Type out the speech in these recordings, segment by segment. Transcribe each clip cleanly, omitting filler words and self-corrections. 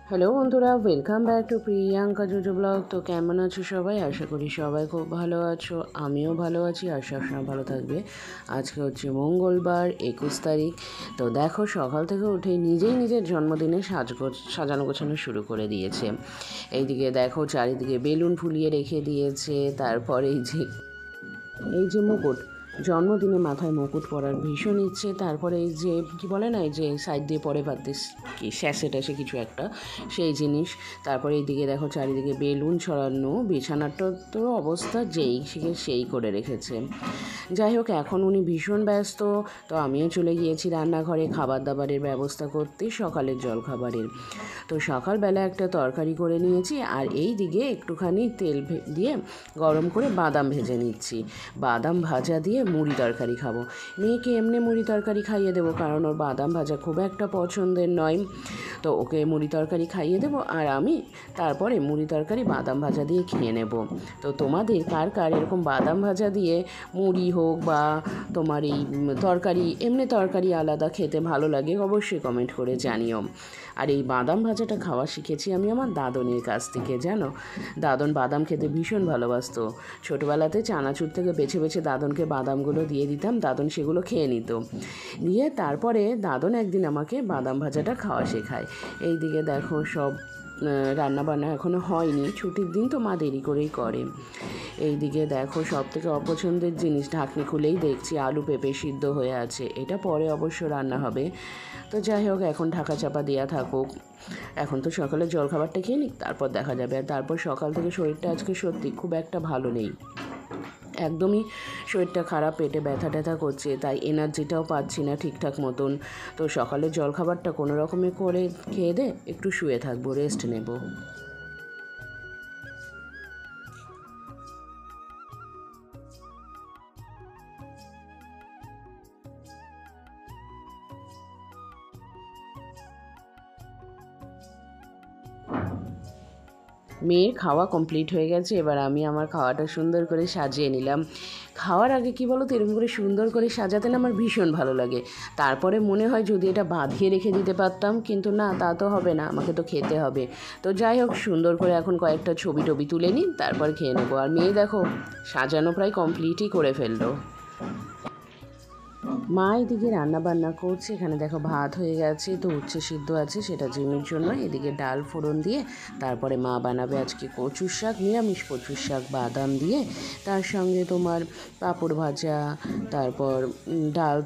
Hello বন্ধুরা, welcome back to Priyanka JoJo blog. তো কেমন আছো সবাই? আশা করি সবাই খুব ভালো আছো, আমিও ভালো আছি আর সবসময় ভালো থাকবে। আজকে হচ্ছে মঙ্গলবার 21 তারিখ। তো দেখো, সকাল থেকে উঠে নিজেই নিজের জন্মদিনে সাজানো গোছানো শুরু করে দিয়েছে। এইদিকে দেখো, চারিদিকে বেলুন ফুলিয়ে রেখে দিয়েছে। তারপরে এই যে মুকুট, জন্মদিনে মাথায় মুকুট পরার ভীষণ ইচ্ছে। তারপরে এই যে কী বলে না, এই যে সাইড দিয়ে পরে বাদ কি স্যাসে ট্যাসে কিছু একটা, সেই জিনিস। তারপরে এইদিকে দেখো, চারিদিকে বেলুন ছড়ানো, বিছানাটা তো অবস্থা সেই করে রেখেছে। যাই হোক, এখন উনি ভীষণ ব্যস্ত। তো আমিও চলে গিয়েছি রান্নাঘরে খাবার দাবারের ব্যবস্থা করতে, সকালের জলখাবারের। তো সকালবেলা একটা তরকারি করে নিয়েছি, আর এই দিকে একটুখানি তেল দিয়ে গরম করে বাদাম ভেজে নিচ্ছি। বাদাম ভাজা দিয়ে মুড়ি তরকারি খাবো। মেয়েকে এমনি মুড়ি তরকারি খাইয়ে দেবো, কারণ ওর বাদাম ভাজা খুব একটা পছন্দের নয়। তো ওকে মুড়ি তরকারি খাইয়ে দেবো, আর আমি তারপরে মুড়ি তরকারি বাদাম ভাজা দিয়ে খেয়ে নেব। তো তোমাদের কার কার এরকম বাদাম ভাজা দিয়ে মুড়ি হোক বা তোমার এই তরকারি, এমনি তরকারি আলাদা খেতে ভালো লাগে, অবশ্যই কমেন্ট করে জানিও। আর এই বাদাম ভাজাটা খাওয়া শিখেছি আমি আমার দাদনের কাছ থেকে, জানো। দাদন বাদাম খেতে ভীষণ ভালোবাসতো। ছোটোবেলাতে চানাচুর থেকে বেছে বেছে দাদনকে বাদামগুলো দিয়ে দিতাম, দাদন সেগুলো খেয়ে নিত। দিয়ে তারপরে দাদন একদিন আমাকে বাদাম ভাজাটা খাওয়া শেখায়। এই দিকে দেখো, সব রান্নাবান্না এখনও হয়নি, ছুটির দিন তো মা দেরি করেই করে। এই দিকে দেখো, সব থেকে অপছন্দের জিনিস, ঢাকনি খুলেই দেখছি আলু পেঁপে সিদ্ধ হয়ে আছে। এটা পরে অবশ্য রান্না হবে। তো যাই হোক, এখন ঢাকা চাপা দেওয়া থাকুক। এখন তো সকালে জলখাবারটা খেয়ে নিক, তারপর দেখা যাবে। আর তারপর সকাল থেকে শরীরটা আজকে সত্যি খুব একটা ভালো নেই, একদমই শরীরটা খারাপ, পেটে ব্যথা ট্যাথা করছে, তাই এনার্জিটাও পাচ্ছি না ঠিকঠাক মতন। তো সকালের জলখাবারটা কোনো রকমে করে খেয়ে একটু শুয়ে থাকবো, রেস্ট নেব। মেয়ের খাওয়া কমপ্লিট হয়ে গেছে, এবার আমি আমার খাওয়াটা সুন্দর করে সাজিয়ে নিলাম। খাওয়ার আগে কী বলো তো, এরকম করে সুন্দর করে সাজাতে না আমার ভীষণ ভালো লাগে। তারপরে মনে হয় যদি এটা বাঁধিয়ে রেখে দিতে পারতাম, কিন্তু না, তা তো হবে না, আমাকে তো খেতে হবে। তো যাই হোক, সুন্দর করে এখন কয়েকটা ছবি টবি তুলে নিই, তারপর খেয়ে নেবো। আর মেয়ে দেখো, সাজানো প্রায় কমপ্লিটই করে ফেললো। মা এদিকে রান্না বান্না করছে। এখানে দেখো, ভাত হয়ে গেছে, তো উচ্ছে সিদ্ধ আছে, সেটা জিমির জন্য। এদিকে ডাল ফোড়ন দিয়ে তারপরে মা বানাবে আজকে কচুর শাক, নিরামিষ কচুর শাক, বাদাম দিয়ে। তার সঙ্গে তোমার পাঁপড় ভাজা, তারপর ডাল,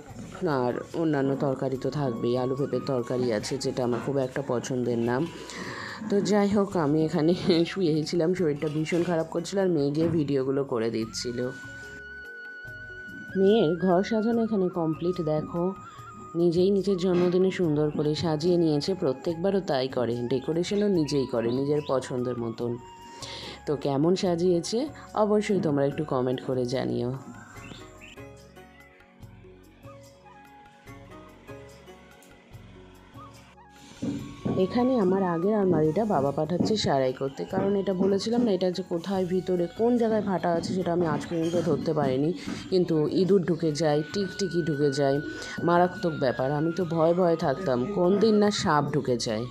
আর অন্যান্য তরকারি তো থাকবেই। আলু পেঁপের তরকারি আছে, যেটা আমার খুব একটা পছন্দের না। তো যাই হোক, আমি এখানে শুয়েছিলাম, শরীরটা ভীষণ খারাপ করছিল, আর মেয়ে গিয়ে ভিডিওগুলো করে দিচ্ছিল। মেয়ের ঘর সাজানো এখানে কমপ্লিট। দেখো, নিজেই নিজের জন্মদিনে সুন্দর করে সাজিয়ে নিয়েছে। প্রত্যেকবারও তাই করে, ডেকোরেশনও নিজেই করে নিজের পছন্দের মতন। তো কেমন সাজিয়েছে অবশ্যই তোমরা একটু কমেন্ট করে জানিও। এখানে আমার আগের আলমারিটা বাবা পাঠাচ্ছে সারাই করতে, কারণ এটা বলেছিলাম না, এটা যে কোথায় ভিতরে কোন জায়গায় ফাটা আছে সেটা আমি আজ পর্যন্ত ধরতে পারিনি। কিন্তু ইঁদুর ঢুকে যায়, টিকটিকি ঢুকে যায়, মারাত্মক ব্যাপার। আমি তো ভয়ে ভয়ে থাকতাম কোন দিন না সাপ ঢুকে যায়।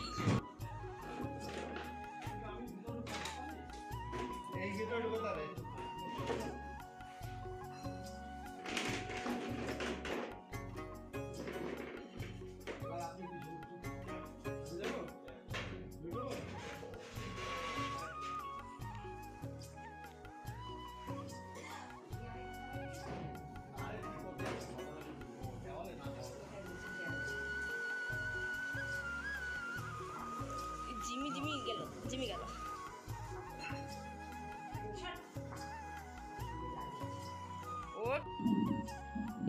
জিমি গেল।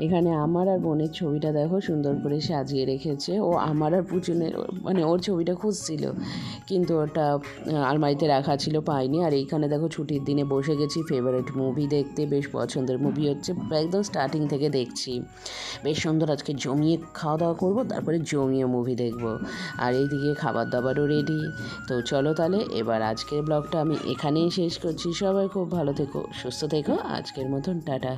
এখানে আমার আর বোনের ছবিটা দেখো সুন্দর করে সাজিয়ে রেখেছে। ও আমার আর পুচনের, মানে ওর ছবিটা খুঁজছিল, কিন্তু ওটা আলমারিতে রাখা ছিল, পাইনি। আর এইখানে দেখো, ছুটির দিনে বসে গেছি ফেভারিট মুভি দেখতে। বেশ পছন্দের মুভি হচ্ছে, একদম স্টার্টিং থেকে দেখছি। বেশ সুন্দর, আজকে জমিয়ে খাওয়া দাওয়া করবো, তারপরে জমিয়ে মুভি দেখবো। আর এইদিকে খাবার দাবারও রেডি। তো চলো তাহলে, এবার আজকের ব্লগটা আমি এখানেই শেষ করছি। সবাই খুব ভালো থেকো, সুস্থ থেকো, আজকের মতন টাটা।